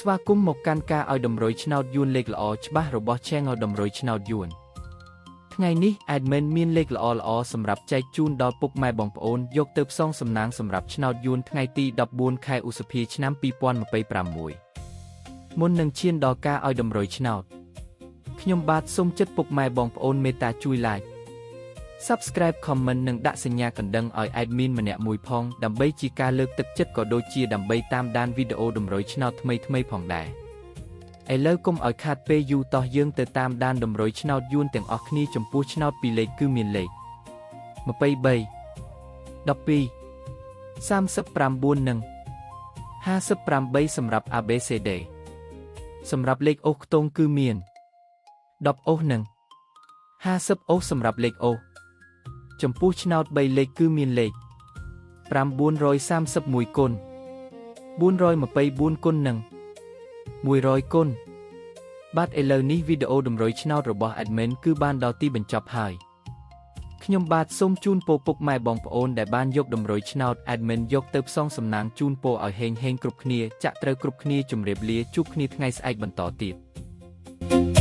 ស្វាគមន៍មកកាន់ការឲ្យតម្រុយឆ្នោតយួនលេខល្អច្បាស់របស់ Channel តម្រុយឆ្នោតយួនថ្ងៃនេះ Admin មានលេខល្អៗសម្រាប់ចែកជូនដល់ពុកម៉ែបងប្អូនយកទៅផ្សងសំណាងសម្រាប់ឆ្នោតយួនថ្ងៃទី14ខែឧសភាឆ្នាំ2026មុននឹងឈានដល់ការឲ្យតម្រុយឆ្នោតខ្ញុំបាទសូមចិត្តពុកម៉ែបងប្អូនមេត្តាជួយ Like Subscribe Comment និងដាក់សញ្ញាកណ្ដឹងឲ្យ Admin ម្នាក់មួយផងដើម្បីជាការលើកទឹកចិត្តក៏ដូចជាដើម្បីតាមដានវីដេអូតម្រុយឆ្នោតថ្មីៗផងដែរឥឡូវកុំឲ្យខាតពេលយូរតោះយើងទៅតាមដានតម្រុយឆ្នោតយួនទាំងអស់គ្នាចំពោះឆ្នោតពីរលេខគឺមានលេខ23 12 39និង58សម្រាប់ ABCD សម្រាប់លេខអូសខ្ទង់គឺមាន10អូសនិង50អូសសម្រាប់លេខអូសចំពោះឆ្នោត3លេខគឺមានលេខ931គុណ424គុណនិង100គុណបាទឥឡូវនេះវីដេអូតម្រុយឆ្នោតរបស់ Admin គឺបានដល់ទីបញ្ចប់ហើយខ្ញុំបាទសូមជូនពរពុកម៉ែបងប្អូនដែលបានយកតម្រុយឆ្នោត Admin យកទៅផ្សងសំណាងជូនពរឲ្យហេងគ្រប់គ្នាចាក់ត្រូវគ្រប់គ្នាជម្រាបលាជួបគ្នាថ្ងៃស្អែកបន្តទៀត